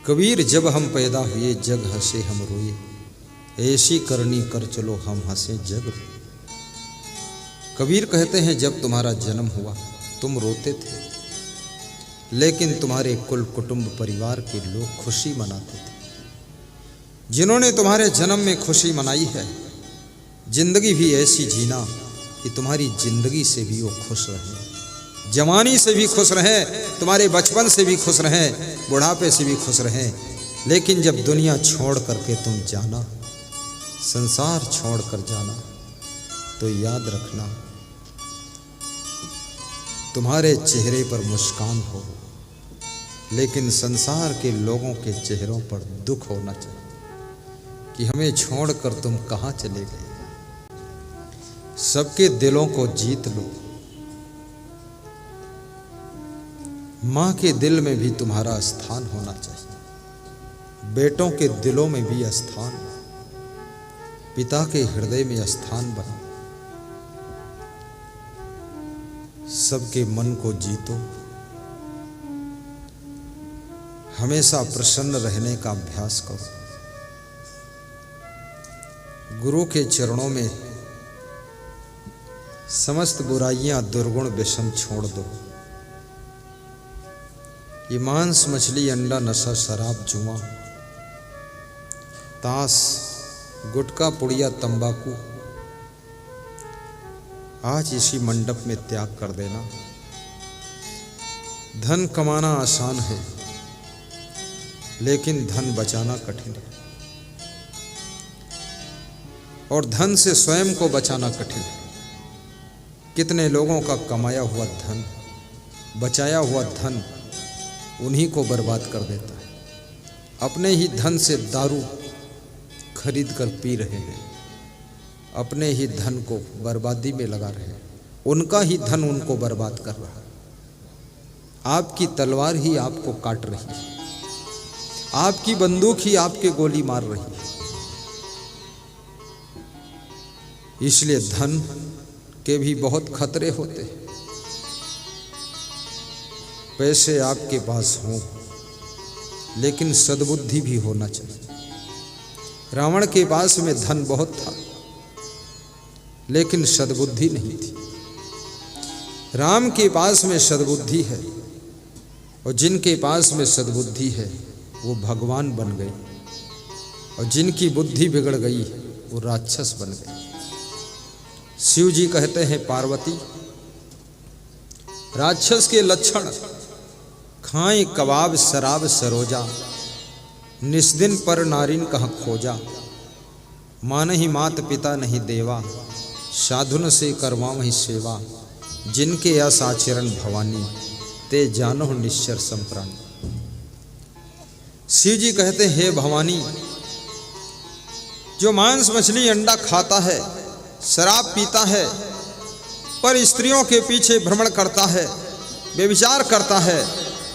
कबीर जब हम पैदा हुए जग हंसे हम रोए, ऐसी करनी कर चलो हम हंसे जग रोए। कबीर कहते हैं जब तुम्हारा जन्म हुआ तुम रोते थे, लेकिन तुम्हारे कुल कुटुंब परिवार के लोग खुशी मनाते थे। जिन्होंने तुम्हारे जन्म में खुशी मनाई है, जिंदगी भी ऐसी जीना कि तुम्हारी जिंदगी से भी वो खुश रहें, जवानी से भी खुश रहें, तुम्हारे बचपन से भी खुश रहें, बुढ़ापे से भी खुश रहें। लेकिन जब दुनिया छोड़ करके तुम जाना, संसार छोड़ कर जाना, तो याद रखना तुम्हारे चेहरे पर मुस्कान हो, लेकिन संसार के लोगों के चेहरों पर दुख होना चाहिए कि हमें छोड़कर तुम कहाँ चले गए। सबके दिलों को जीत लो, माँ के दिल में भी तुम्हारा स्थान होना चाहिए, बेटों के दिलों में भी स्थान, पिता के हृदय में स्थान बनो। सबके मन को जीतो, हमेशा प्रसन्न रहने का अभ्यास करो। गुरु के चरणों में समस्त बुराइयां दुर्गुण विषम छोड़ दो। ये मांस मछली अंडा नशा शराब जुआ ताश गुटखा पुड़िया तंबाकू आज इसी मंडप में त्याग कर देना। धन कमाना आसान है, लेकिन धन बचाना कठिन है, और धन से स्वयं को बचाना कठिन है। कितने लोगों का कमाया हुआ धन, बचाया हुआ धन उन्हीं को बर्बाद कर देता है। अपने ही धन से दारू खरीद कर पी रहे हैं, अपने ही धन को बर्बादी में लगा रहे हैं, उनका ही धन उनको बर्बाद कर रहा है। आपकी तलवार ही आपको काट रही है, आपकी बंदूक ही आपके गोली मार रही है। इसलिए धन के भी बहुत खतरे होते हैं। पैसे आपके पास हों, लेकिन सद्बुद्धि भी होना चाहिए। रावण के पास में धन बहुत था, लेकिन सद्बुद्धि नहीं थी। राम के पास में सद्बुद्धि है, और जिनके पास में सद्बुद्धि है वो भगवान बन गए, और जिनकी बुद्धि बिगड़ गई वो राक्षस बन गए। शिव जी कहते हैं पार्वती, राक्षस के लक्षण खाएं कबाब शराब सरोजा, निस्दिन पर नारिन कहाँ खोजा, मान ही मात पिता नहीं देवा, साधुन से करवावहि सेवा, जिनके यस आचरण भवानी, ते जानो निश्चर संप्राणी। शिव जी कहते हैं हे भवानी, जो मांस मछली अंडा खाता है, शराब पीता है, पर स्त्रियों के पीछे भ्रमण करता है, व्यभिचार करता है,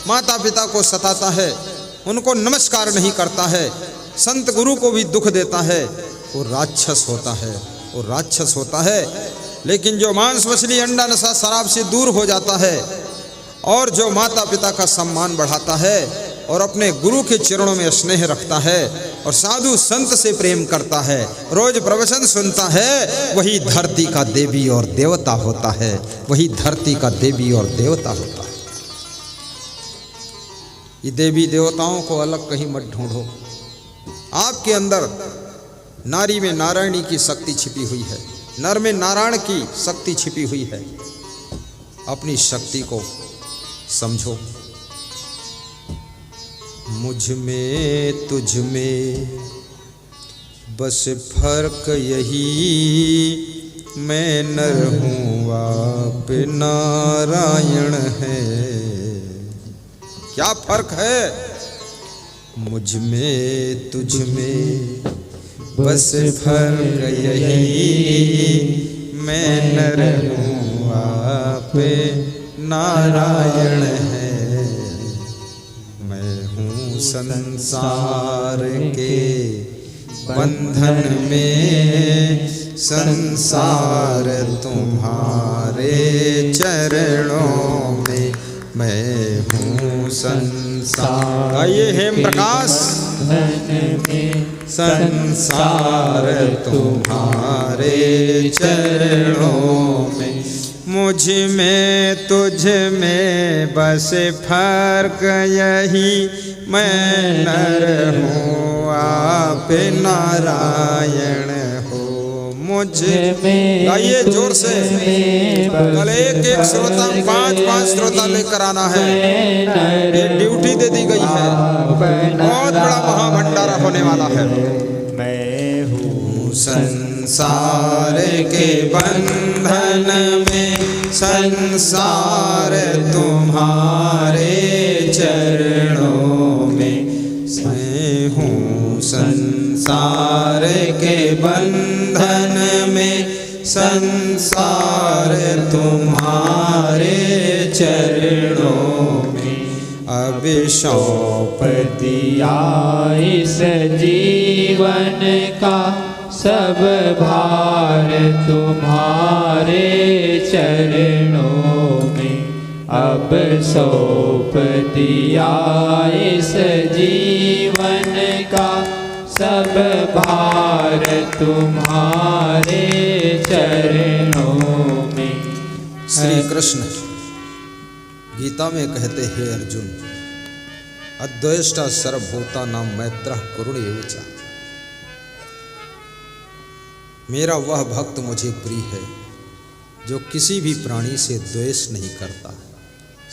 माता पिता को सताता है, उनको नमस्कार नहीं करता है, संत गुरु को भी दुख देता है, वो राक्षस होता है, वो राक्षस होता है। लेकिन जो मांस मछली अंडा नशा शराब से दूर हो जाता है, और जो माता पिता का सम्मान बढ़ाता है, और अपने गुरु के चरणों में स्नेह रखता है, और साधु संत से प्रेम करता है, रोज प्रवचन सुनता है, वही धरती का देवी और देवता होता है, वही धरती का देवी और देवता होता है। ये देवी देवताओं को अलग कहीं मत ढूंढो। आपके अंदर नारी में नारायणी की शक्ति छिपी हुई है, नर में नारायण की शक्ति छिपी हुई है। अपनी शक्ति को समझो। मुझ में तुझ में बस फर्क यही, मैं नर हूँ आप नारायण है। क्या फर्क है? मुझ में तुझ में बस फर्क यही, मैं नर हूँ आप नारायण है। संसार के बंधन में, संसार तुम्हारे चरणों में, मैं हूँ संसार। आइए हेम प्रकाश। संसार तुम्हारे चरणों में, मुझ में तुझ में बस फर्क यही, मैं नर हूँ आप नारायण हो। मुझ में आइए जोर से, कल एक एक श्रोता 5-5 श्रोता लेकर आना है, ये ड्यूटी दे दी गई है, बहुत बड़ा महाभंडारा होने वाला है। मैं हूँ संसार के बंधन में, संसार तुम्हारे चरणों में, मैं हूँ संसार के बंधन में, संसार तुम्हारे चरणों में। अब सौंप दिया इस जीवन का सब भार तुम्हारे चरणों में, अब सौंप दिया इस जीवन का सब भार तुम्हारे चरणों में। श्री कृष्ण गीता में कहते हैं, अर्जुन अद्वेष्टा सर्वभूतानां मैत्रः करुण एव च। मेरा वह भक्त मुझे प्रिय है जो किसी भी प्राणी से द्वेष नहीं करता,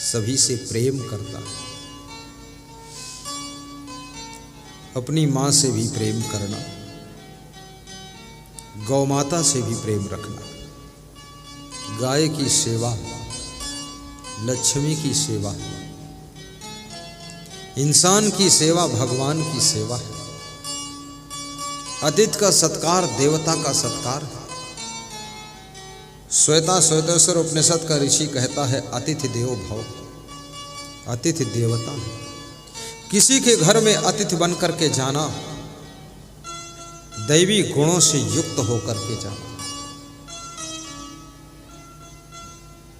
सभी से प्रेम करता है। अपनी माँ से भी प्रेम करना, गौ माता से भी प्रेम रखना, गाय की सेवा लक्ष्मी की सेवा, इंसान की सेवा भगवान की सेवा है। अतिथि का सत्कार देवता का सत्कार है। श्वेतेश्वर उपनिषद का ऋषि कहता है, अतिथि देवो भव, अतिथि देवता है। किसी के घर में अतिथि बन करके जाना, दैवी गुणों से युक्त होकर के जाना,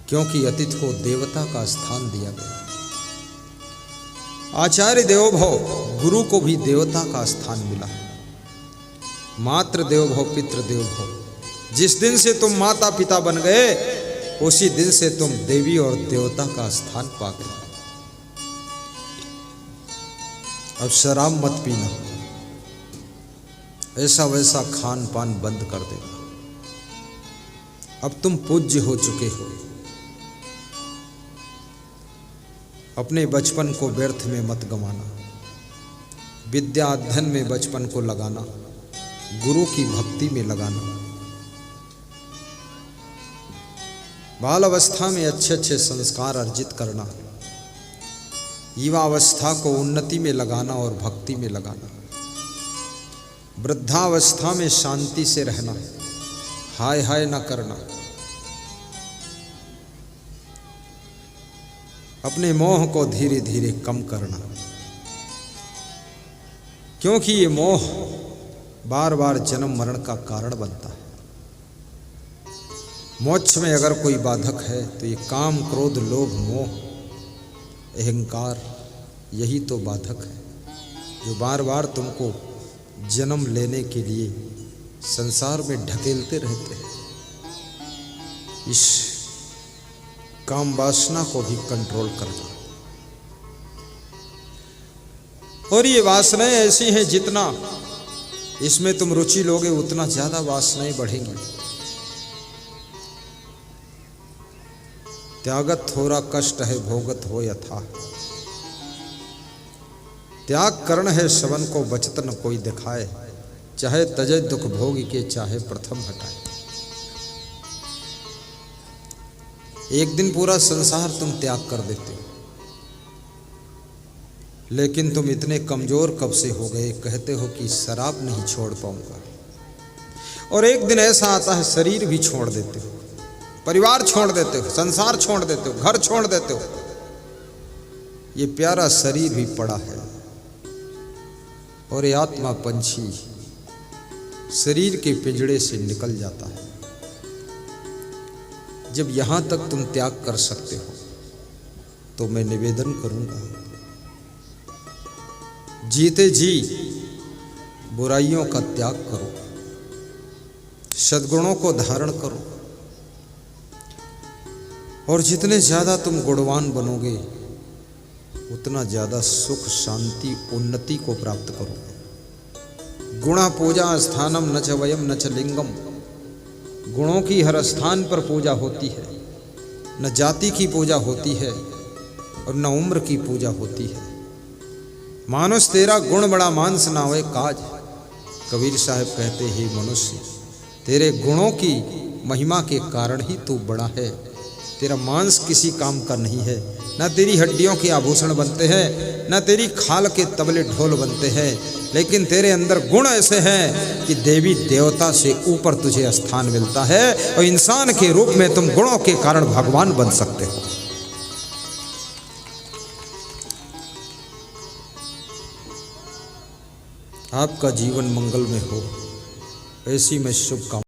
क्योंकि अतिथि को देवता का स्थान दिया गया। आचार्य देवो भव, गुरु को भी देवता का स्थान मिला है। मातृ देवो भव पितृ देवो भव, जिस दिन से तुम माता पिता बन गए उसी दिन से तुम देवी और देवता का स्थान पा गए। अब शराब मत पीना, ऐसा वैसा खान पान बंद कर देना। अब तुम पूज्य हो चुके हो। अपने बचपन को व्यर्थ में मत गंवाना, विद्या अध्ययन में बचपन को लगाना, गुरु की भक्ति में लगाना। बाल अवस्था में अच्छे अच्छे संस्कार अर्जित करना, युवावस्था को उन्नति में लगाना और भक्ति में लगाना, वृद्धावस्था में शांति से रहना, हाय हाय न करना। अपने मोह को धीरे धीरे कम करना, क्योंकि ये मोह बार बार जन्म मरण का कारण बनता है। मोक्ष में अगर कोई बाधक है तो ये काम क्रोध लोभ मोह अहंकार, यही तो बाधक है जो बार बार तुमको जन्म लेने के लिए संसार में ढकेलते रहते हैं। इस काम वासना को भी कंट्रोल करना। और ये वासनाएं ऐसी हैं, जितना इसमें तुम रुचि लोगे उतना ज्यादा वासनाएं बढ़ेंगी। त्यागत थोड़ा कष्ट है, भोगत हो यथा। त्याग करण है श्रवण को, बचत न कोई दिखाए। चाहे तजे दुख भोग के, चाहे प्रथम हटाए। एक दिन पूरा संसार तुम त्याग कर देते हो, लेकिन तुम इतने कमजोर कब से हो गए, कहते हो कि शराब नहीं छोड़ पाऊंगा। और एक दिन ऐसा आता है शरीर भी छोड़ देते हो, परिवार छोड़ देते हो, संसार छोड़ देते हो, घर छोड़ देते हो। ये प्यारा शरीर भी पड़ा है और ये आत्मा पंछी शरीर के पिंजड़े से निकल जाता है। जब यहां तक तुम त्याग कर सकते हो तो मैं निवेदन करूंगा, जीते जी बुराइयों का त्याग करो, सद्गुणों को धारण करो, और जितने ज़्यादा तुम गुणवान बनोगे उतना ज़्यादा सुख, शांति, उन्नति को प्राप्त करोगे। गुणा पूजा स्थानम न च वयम न च लिंगम। गुणों की हर स्थान पर पूजा होती है, न जाति की पूजा होती है और न उम्र की पूजा होती है। मानुष तेरा गुण बड़ा मानस ना होए काज। कबीर साहब कहते ही मनुष्य, तेरे गुणों की महिमा के कारण ही तू बड़ा है। तेरा मांस किसी काम का नहीं है, न तेरी हड्डियों के आभूषण बनते हैं, न तेरी खाल के तबले ढोल बनते हैं, लेकिन तेरे अंदर गुण ऐसे हैं कि देवी देवता से ऊपर तुझे स्थान मिलता है और इंसान के रूप में तुम गुणों के कारण भगवान बन सकते हो। आपका जीवन मंगलमय हो, ऐसी मैं शुभकामना